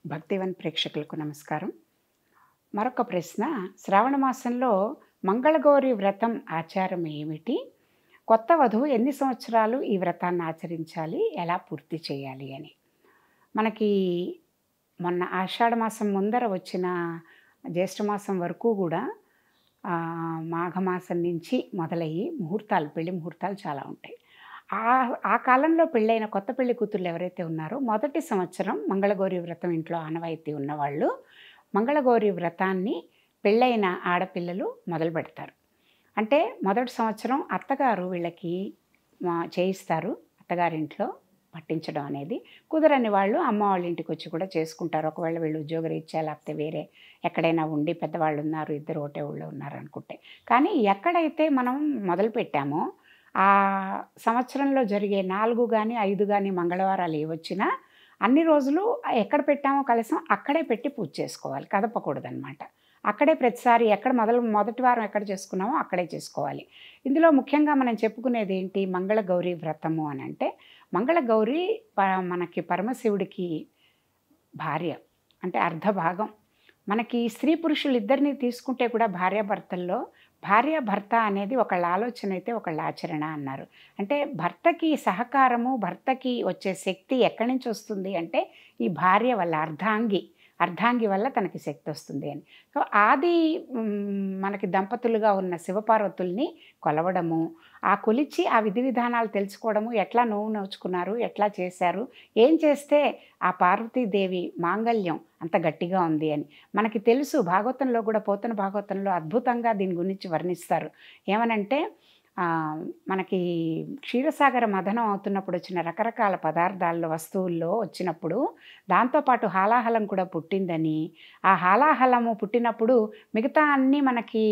భక్తివన్ ప్రేక్షకులకు నమస్కారం. మరొక ప్రశ్న, శ్రావణ మాసంలో మంగళగౌరి వ్రతం ఆచారం ఏమిటి? కొత్త వధువు ఎన్ని సంవత్సరాలు ఈ వ్రతాన్ని ఆచరించాలి? ఎలా పూర్తి చేయాలి అని. మనకి మొన్న ఆషాఢ మాసం ముందర వచ్చిన జ్యేష్ఠ మాసం వరకు కూడా మాఘమాసం నుంచి మొదలయ్యి ముహూర్తాలు, పెళ్లి ముహూర్తాలు చాలా ఉంటాయి. ఆ కాలంలో పెళ్ళైన కొత్త పెళ్లి కూతుర్లు ఎవరైతే ఉన్నారో మొదటి సంవత్సరం మంగళగౌరి వ్రతం ఇంట్లో ఆనవాయితీ ఉన్నవాళ్ళు మంగళగౌరి వ్రతాన్ని పెళ్ళైన ఆడపిల్లలు మొదలు పెడతారు. అంటే మొదటి సంవత్సరం అత్తగారు వీళ్ళకి చేయిస్తారు. అత్తగారింట్లో పట్టించడం అనేది కుదరని వాళ్ళు అమ్మ వాళ్ళ ఇంటికి వచ్చి కూడా చేసుకుంటారు. ఒకవేళ వీళ్ళు ఉద్యోగరీత్యా లేకపోతే వేరే ఎక్కడైనా ఉండి పెద్దవాళ్ళు ఉన్నారు, ఇద్దరు ఒకటే ఊళ్ళో ఉన్నారు అనుకుంటే. కానీ ఎక్కడైతే మనం మొదలు పెట్టామో ఆ సంవత్సరంలో జరిగే 4 కానీ 5 కానీ మంగళవారాలు ఏవొచ్చినా అన్ని రోజులు ఎక్కడ పెట్టామో కలశం అక్కడే పెట్టి పూజ చేసుకోవాలి, కదపకూడదనమాట. అక్కడే ప్రతిసారి మొదటి వారం ఎక్కడ చేసుకున్నామో అక్కడే చేసుకోవాలి. ఇందులో ముఖ్యంగా మనం చెప్పుకునేది ఏంటి? మంగళగౌరి వ్రతము అని అంటే మంగళగౌరి మనకి పరమశివుడికి భార్య, అంటే అర్ధభాగం. మనకి స్త్రీ పురుషులు ఇద్దరిని తీసుకుంటే కూడా భార్యాభర్తల్లో భార్యాభర్త అనేది ఒకళ్ళ ఆలోచన అయితే ఒకళ్ళ ఆచరణ అన్నారు. అంటే భర్తకి సహకారము, భర్తకి వచ్చే శక్తి ఎక్కడి నుంచి వస్తుంది అంటే ఈ భార్య వల్ల, అర్ధాంగి వల్ల తనకి శక్తి వస్తుంది అని. సో మనకి దంపతులుగా ఉన్న శివపార్వతుల్ని కొలవడము, ఆ కొలిచి ఆ విధి విధానాలు తెలుసుకోవడము, ఎట్లా నోవు నోచుకున్నారు, ఎట్లా చేశారు, ఏం చేస్తే ఆ పార్వతీదేవి మాంగళ్యం అంత గట్టిగా ఉంది అని మనకి తెలుసు. భాగవతంలో కూడా, పోతన భాగవతంలో అద్భుతంగా దీని గురించి వర్ణిస్తారు. ఏమనంటే మనకి క్షీరసాగర మథనం అవుతున్నప్పుడు వచ్చిన రకరకాల పదార్థాల్లో, వస్తువుల్లో వచ్చినప్పుడు దాంతోపాటు హాలాహలం కూడా పుట్టిందని, ఆ హాలాహలము పుట్టినప్పుడు మిగతా అన్నీ మనకి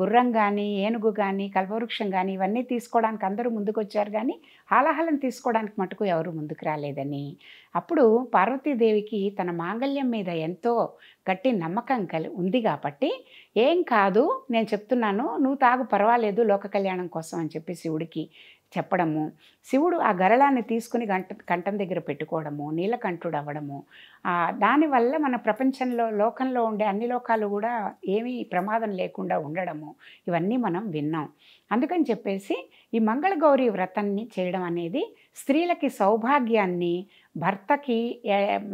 గుర్రం కానీ, ఏనుగు కానీ, కల్పవృక్షం కానీ ఇవన్నీ తీసుకోవడానికి అందరూ ముందుకొచ్చారు, కానీ హాలాహలం తీసుకోవడానికి మటుకు ఎవరు ముందుకు రాలేదని. అప్పుడు పార్వతీదేవికి తన మాంగళ్యం మీద ఎంతో గట్టి నమ్మకం ఉంది కాబట్టి, ఏం కాదు నేను చెప్తున్నాను, నువ్వు తాగు పర్వాలేదు లోక కళ్యాణం కోసం అని చెప్పి శివుడికి చెప్పడము, శివుడు ఆ గరళాన్ని తీసుకుని కంఠం దగ్గర పెట్టుకోవడము, నీలకంఠుడు అవ్వడము, దానివల్ల మన ప్రపంచంలో, లోకంలో ఉండే అన్ని లోకాలు కూడా ఏమీ ప్రమాదం లేకుండా ఉండడము, ఇవన్నీ మనం విన్నాం. అందుకని చెప్పేసి ఈ మంగళగౌరి వ్రతాన్ని చేయడం అనేది స్త్రీలకి సౌభాగ్యాన్ని, భర్తకి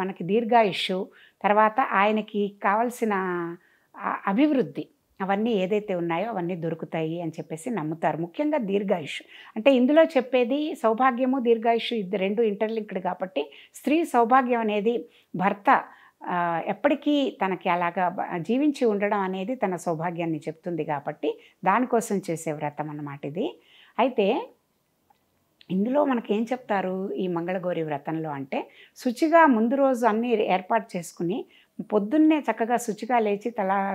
మనకి దీర్ఘాయుష్షు, తర్వాత ఆయనకి కావలసిన అభివృద్ధి అవన్నీ ఏదైతే ఉన్నాయో అవన్నీ దొరుకుతాయి అని చెప్పేసి నమ్ముతారు. ముఖ్యంగా దీర్ఘాయుష్ అంటే ఇందులో చెప్పేది సౌభాగ్యము, దీర్ఘాయుష్ రెండు ఇంటర్లింక్డ్ కాబట్టి స్త్రీ సౌభాగ్యం అనేది భర్త ఎప్పటికీ తనకి అలాగా జీవించి ఉండడం అనేది తన సౌభాగ్యాన్ని చెప్తుంది కాబట్టి దానికోసం చేసే వ్రతం అన్నమాట ఇది. అయితే ఇందులో మనకేం చెప్తారు ఈ మంగళగౌరి వ్రతంలో అంటే, శుచిగా ముందు రోజు అన్నీ ఏర్పాటు చేసుకుని పొద్దున్నే చక్కగా శుచిగా లేచి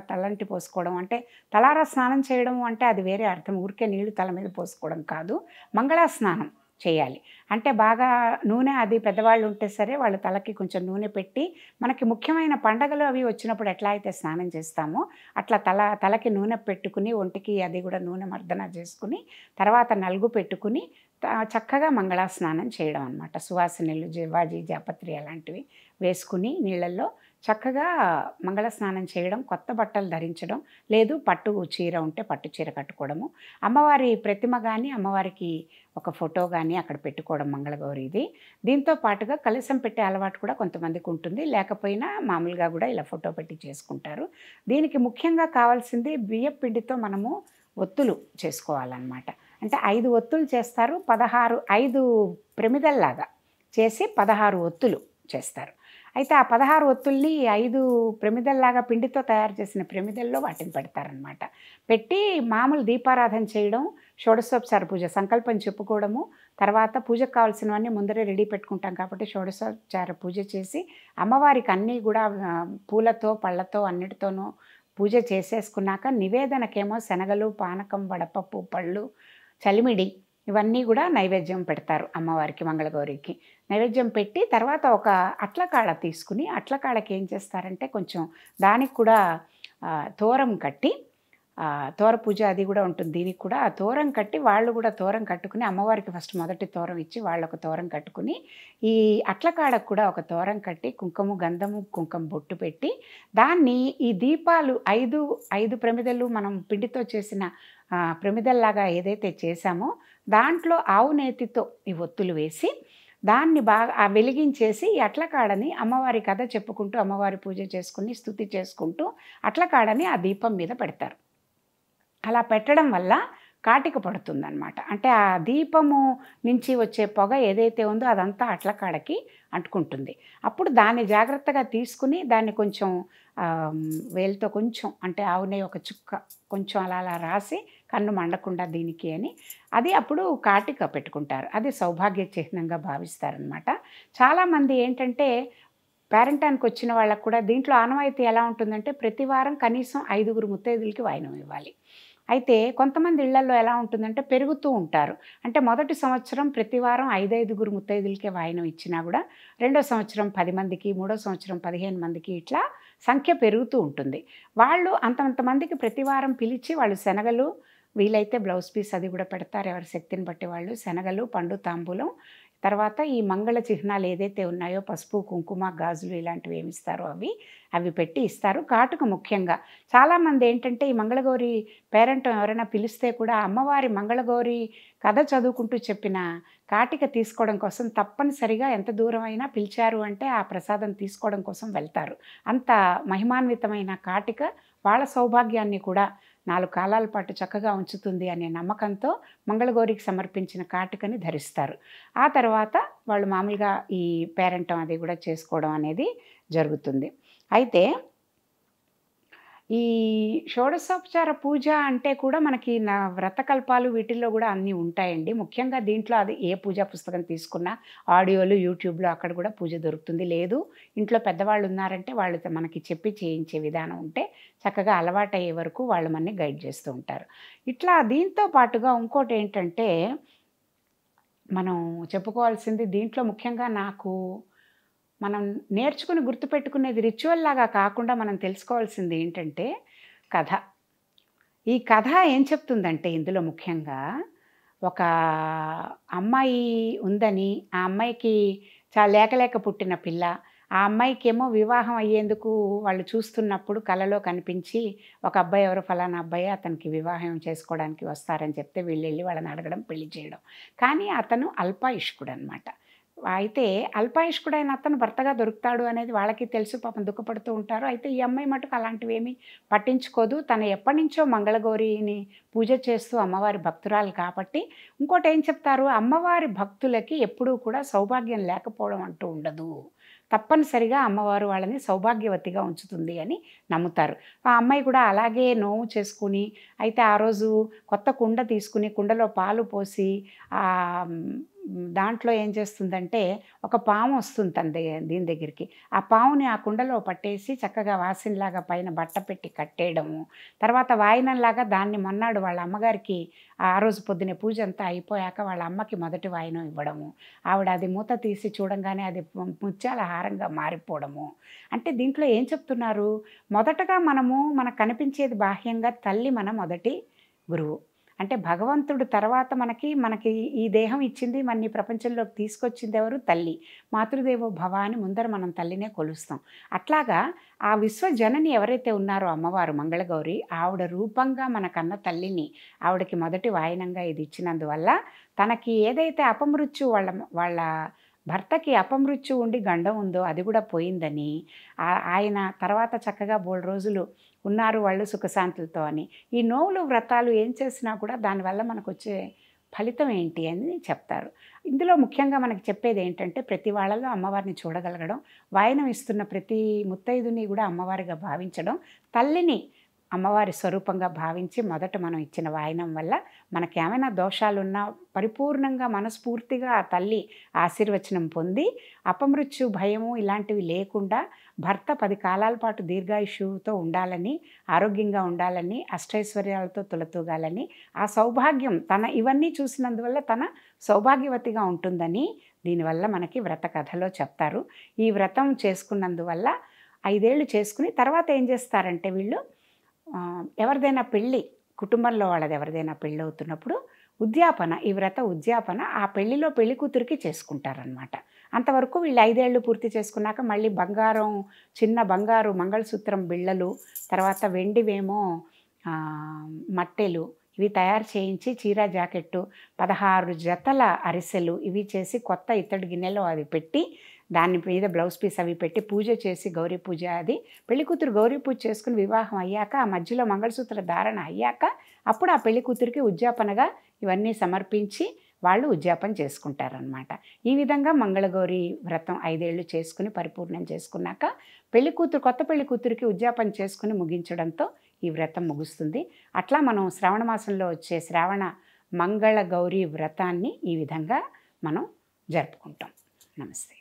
తలంటి పోసుకోవడం, అంటే తలారా స్నానం చేయడం అంటే అది వేరే అర్థం, ఊరికే నీళ్లు తల మీద పోసుకోవడం కాదు. మంగళా స్నానం చేయాలి అంటే బాగా నూనె, అది పెద్దవాళ్ళు ఉంటే సరే వాళ్ళ తలకి కొంచెం నూనె పెట్టి, మనకి ముఖ్యమైన పండగలు అవి వచ్చినప్పుడు ఎట్లా అయితే స్నానం చేస్తామో అట్లా తలకి నూనె పెట్టుకుని, ఒంటికి అది కూడా నూనె మర్దన చేసుకుని, తర్వాత నలుగు పెట్టుకుని చక్కగా మంగళా స్నానం చేయడం అనమాట. సువాసనలు, జివ్వాజీ, జాపత్రి అలాంటివి వేసుకుని నీళ్ళల్లో చక్కగా మంగళ స్నానం చేయడం, కొత్త బట్టలు ధరించడం, లేదు పట్టు చీర ఉంటే పట్టు చీర కట్టుకోవడము, అమ్మవారి ప్రతిమ కానీ అమ్మవారికి ఒక ఫోటో కానీ అక్కడ పెట్టుకోవడం మంగళగౌరిది. దీంతో పాటుగా కలశం పెట్టే అలవాటు కూడా కొంతమందికి ఉంటుంది, లేకపోయినా మామూలుగా కూడా ఇలా ఫోటో పెట్టి చేసుకుంటారు. దీనికి ముఖ్యంగా కావాల్సింది బియ్యపు పిండితో మనము ఒత్తులు చేసుకోవాలన్నమాట. అంటే 5 ఒత్తులు చేస్తారు, 5 ప్రమిదల్లాగా చేసి 16 ఒత్తులు చేస్తారు. అయితే ఆ 16 ఒత్తుల్ని 5 ప్రమిదల్లాగా పిండితో తయారు చేసిన ప్రమిదల్లో వాటిని పెడతారనమాట. పెట్టి మామూలు దీపారాధన చేయడం, షోడశోపచార పూజ సంకల్పం చెప్పుకోవడము, తర్వాత పూజకు కావాల్సినవన్నీ ముందరే రెడీ పెట్టుకుంటాం కాబట్టి షోడశోపచార పూజ చేసి అమ్మవారికి అన్నీ కూడా పూలతో, పళ్ళతో అన్నిటితోనూ పూజ చేసేసుకున్నాక నివేదనకేమో శనగలు, పానకం, వడపప్పు, పళ్ళు, చలిమిడి ఇవన్నీ కూడా నైవేద్యం పెడతారు అమ్మవారికి, మంగళగౌరికి నైవేద్యం పెట్టి, తర్వాత ఒక అట్లకాడ తీసుకుని అట్లకాడకి ఏం చేస్తారంటే కొంచెం దానికి కూడా తోరం కట్టి తోర పూజ అది కూడా ఉంటుంది. దీనికి కూడా ఆ తోరం కట్టి వాళ్ళు కూడా తోరం కట్టుకుని అమ్మవారికి ఫస్ట్ మొదటి తోరం ఇచ్చి వాళ్ళొక తోరం కట్టుకుని ఈ అట్లకాడకు కూడా ఒక తోరం కట్టి కుంకుమ గంధము కుంకుమ బొట్టు పెట్టి దాన్ని ఈ దీపాలు 5 ప్రమిదలు మనం పిండితో చేసిన ప్రమిదల్లాగా ఏదైతే చేశామో దాంట్లో ఆవు నేతితో ఈ ఒత్తులు వేసి దాన్ని బాగా వెలిగించేసి ఈ అట్లకాడని అమ్మవారి కథ చెప్పుకుంటూ అమ్మవారి పూజ చేసుకుని స్తుతి చేసుకుంటూ అట్లకాడని ఆ దీపం మీద పెడతారు. అలా పెట్టడం వల్ల కాటిక పడుతుందన్నమాట. అంటే ఆ దీపము నుంచి వచ్చే పొగ ఏదైతే ఉందో అదంతా అట్లకాడకి అంటుకుంటుంది. అప్పుడు దాన్ని జాగ్రత్తగా తీసుకుని దాన్ని కొంచెం వేలుతో కొంచెం అంటే ఆవు నెయ్యి ఒక చుక్క కొంచెం అలా రాసి కన్ను మండకుండా దీనికి అని అది అప్పుడు కాటిక పెట్టుకుంటారు. అది సౌభాగ్య చిహ్నంగా భావిస్తారనమాట. చాలామంది ఏంటంటే పేరెంటానికి వచ్చిన వాళ్ళకు కూడా దీంట్లో ఆనవాయితీ ఎలా ఉంటుందంటే ప్రతి వారం కనీసం 5 ముత్తైదులకి వాయినం ఇవ్వాలి. అయితే కొంతమంది ఇళ్లల్లో ఎలా ఉంటుందంటే పెరుగుతూ ఉంటారు. అంటే మొదటి సంవత్సరం ప్రతి వారం 5 ముత్తైదులకే వాయినం ఇచ్చినా కూడా రెండో సంవత్సరం 10 మందికి, మూడో సంవత్సరం 15 మందికి ఇట్లా సంఖ్య పెరుగుతూ ఉంటుంది. వాళ్ళు అంతమందికి ప్రతి వారం పిలిచి వాళ్ళు శనగలు వీలైతే బ్లౌజ్ పీస్ అది కూడా పెడతారు. ఎవరి శక్తిని బట్టి వాళ్ళు శనగలు, పండు తాంబూలం తర్వాత ఈ మంగళ చిహ్నాలు ఏదైతే ఉన్నాయో పసుపు, కుంకుమ, గాజులు ఇలాంటివి ఏమి ఇస్తారో అవి పెట్టి ఇస్తారు. కాటుక ముఖ్యంగా చాలామంది ఏంటంటే ఈ మంగళగౌరి పేరెంటం ఎవరైనా పిలిస్తే కూడా అమ్మవారి మంగళగౌరి కథ చదువుకుంటూ చెప్పిన కాటిక తీసుకోవడం కోసం తప్పనిసరిగా ఎంత దూరం అయినా పిలిచారు అంటే ఆ ప్రసాదం తీసుకోవడం కోసం వెళ్తారు. అంత మహిమాన్వితమైన కాటిక వాళ్ళ సౌభాగ్యాన్ని కూడా 4 కాలాల పాటు చక్కగా ఉంచుతుంది అనే నమ్మకంతో మంగళగౌరికి సమర్పించిన కాటికని ధరిస్తారు. ఆ తర్వాత వాళ్ళు మామూలుగా ఈ పేరెంటం అది కూడా చేసుకోవడం అనేది జరుగుతుంది. అయితే ఈ షోడశోపచార పూజ అంటే కూడా మనకి వ్రతకల్పాలు వీటిల్లో కూడా అన్నీ ఉంటాయండి. ముఖ్యంగా దీంట్లో అది ఏ పూజా పుస్తకం తీసుకున్నా ఆడియోలు యూట్యూబ్లో అక్కడ కూడా పూజ దొరుకుతుంది. లేదు ఇంట్లో పెద్దవాళ్ళు ఉన్నారంటే వాళ్ళు మనకి చెప్పి చేయించే విధానం ఉంటే చక్కగా అలవాటయ్యే వరకు వాళ్ళు మనని గైడ్ చేస్తూ ఉంటారు. ఇట్లా దీంతో పాటుగా ఇంకోటి ఏంటంటే మనం చెప్పుకోవాల్సింది దీంట్లో ముఖ్యంగా మనం నేర్చుకుని గుర్తుపెట్టుకునేది రిచువల్ లాగా కాకుండా మనం తెలుసుకోవాల్సింది ఏంటంటే కథ. ఈ కథ ఏం చెప్తుందంటే ఇందులో ముఖ్యంగా ఒక అమ్మాయి ఉందని ఆ అమ్మాయికి లేక పుట్టిన పిల్ల ఆ అమ్మాయికేమో వివాహం అయ్యేందుకు వాళ్ళు చూస్తున్నప్పుడు కలలో కనిపించి ఒక అబ్బాయి ఎవరో ఫలానా అబ్బాయి అతనికి వివాహం చేసుకోవడానికి వస్తారని చెప్తే వీళ్ళు వెళ్ళి వాళ్ళని అడగడం పెళ్లి చేయడం. కానీ అతను అల్పాయుష్కుడు అనమాట. అయితే అల్పాయుష్కుడైన అతను భర్తగా దొరుకుతాడు అనేది వాళ్ళకి తెలుసు. పాపం దుఃఖపడుతూ ఉంటారు. అయితే ఈ అమ్మాయి మటుకు అలాంటివేమీ పట్టించుకోదు. తను ఎప్పటి నుంచో మంగళగౌరిని పూజ చేస్తూ అమ్మవారి భక్తురాలు కాబట్టి ఇంకోటి ఏం చెప్తారు, అమ్మవారి భక్తులకి ఎప్పుడూ కూడా సౌభాగ్యం లేకపోవడం అంటూ ఉండదు. తప్పనిసరిగా అమ్మవారు వాళ్ళని సౌభాగ్యవతిగా ఉంచుతుంది అని నమ్ముతారు. ఆ అమ్మాయి కూడా అలాగే నోము చేసుకుని అయితే ఆ రోజు కొత్త కుండ తీసుకుని కుండలో పాలు పోసి దాంట్లో ఏం చేస్తుందంటే ఒక పాము వస్తుంది దీని దగ్గరికి. ఆ పాముని ఆ కుండలో పట్టేసి చక్కగా వాసినలాగా పైన బట్ట పెట్టి కట్టేయడము. తర్వాత వాయినంలాగా దాన్ని మొన్నాడు వాళ్ళ అమ్మగారికి ఆ రోజు పొద్దునే పూజ అంతా అయిపోయాక వాళ్ళ అమ్మకి మొదటి వాయినం ఇవ్వడము. ఆవిడ అది మూత తీసి చూడంగానే అది ముత్యాల హారంగా మారిపోవడము. అంటే దీంట్లో ఏం చెప్తున్నారు, మొదటగా మనకు కనిపించేది బాహ్యంగా తల్లి మన మొదటి గురువు. అంటే భగవంతుడు తర్వాత మనకి ఈ దేహం ఇచ్చింది, మన ఈ ప్రపంచంలోకి తీసుకొచ్చింది ఎవరు, తల్లి. మాతృదేవో భవ అని ముందర మనం తల్లినే కొలుస్తాం. అట్లాగా ఆ విశ్వజనని ఎవరైతే ఉన్నారో అమ్మవారు మంగళగౌరి, ఆవిడ రూపంగా మనకన్న తల్లిని ఆవిడకి మొదటి వాయనంగా ఇది ఇచ్చినందువల్ల తనకి ఏదైతే అపమృత్యు వాళ్ళ భర్తకి అపమృత్యు ఉండి గండం ఉందో అది కూడా పోయిందని, ఆయన తర్వాత చక్కగా 3 రోజులు ఉన్నారు వాళ్ళు సుఖశాంతులతో అని. ఈ నోవులు వ్రతాలు ఏం చేసినా కూడా దానివల్ల మనకు వచ్చే ఫలితం ఏంటి అని చెప్తారు. ఇందులో ముఖ్యంగా మనకి చెప్పేది ఏంటంటే ప్రతి వాళ్ళలో అమ్మవారిని చూడగలగడం, వాయనం ఇస్తున్న ప్రతి ముత్తైదుని కూడా అమ్మవారిగా భావించడం, తల్లిని అమ్మవారి స్వరూపంగా భావించి మొదట మనం ఇచ్చిన వాయనం వల్ల మనకేమైనా దోషాలున్నా పరిపూర్ణంగా మనస్ఫూర్తిగా ఆ తల్లి ఆశీర్వచనం పొంది అపమృత్యు భయము ఇలాంటివి లేకుండా భర్త 10 కాలాల పాటు దీర్ఘాయుష్యుతో ఉండాలని, ఆరోగ్యంగా ఉండాలని, అష్టైశ్వర్యాలతో తులతూగాలని, ఆ సౌభాగ్యం ఇవన్నీ చూసినందువల్ల తన సౌభాగ్యవతిగా ఉంటుందని దీనివల్ల మనకి వ్రత కథలో చెప్తారు. ఈ వ్రతం చేసుకున్నందువల్ల 5 ఏళ్ళు చేసుకుని తర్వాత ఏం చేస్తారంటే వీళ్ళు ఎవరిదైనా పెళ్ళి కుటుంబంలో వాళ్ళది ఎవరిదైనా పెళ్ళవుతున్నప్పుడు ఉద్యాపన, ఈ వ్రత ఉద్యాపన ఆ పెళ్లిలో పెళ్లి కూతురికి చేసుకుంటారనమాట. అంతవరకు వీళ్ళు 5 ఏళ్ళు పూర్తి చేసుకున్నాక మళ్ళీ బంగారం, చిన్న బంగారు మంగళసూత్రం బిళ్ళలు, తర్వాత వెండివేమో మట్టెలు ఇవి తయారు చేయించి చీర జాకెట్టు, 16 జతల అరిసెలు ఇవి చేసి కొత్త ఇత్తడి గిన్నెలో అది పెట్టి దాని మీద బ్లౌజ్ పీస్ అవి పెట్టి పూజ చేసి గౌరీ పూజ అది పెళ్లి కూతురు గౌరీ పూజ చేసుకుని వివాహం అయ్యాక ఆ మధ్యలో మంగళసూత్ర ధారణ అయ్యాక అప్పుడు ఆ పెళ్లి కూతురికి ఉద్యాపనగా ఇవన్నీ సమర్పించి వాళ్ళు ఉద్యాపన చేసుకుంటారనమాట. ఈ విధంగా మంగళగౌరి వ్రతం 5 ఏళ్ళు చేసుకుని పరిపూర్ణం చేసుకున్నాక పెళ్లి కూతురు కొత్త పెళ్లి కూతురికి ఉద్యాపన చేసుకుని ముగించడంతో ఈ వ్రతం ముగుస్తుంది. అట్లా మనం శ్రావణ మాసంలో వచ్చే శ్రావణ మంగళగౌరి వ్రతాన్ని ఈ విధంగా మనం జరుపుకుంటాం. నమస్తే.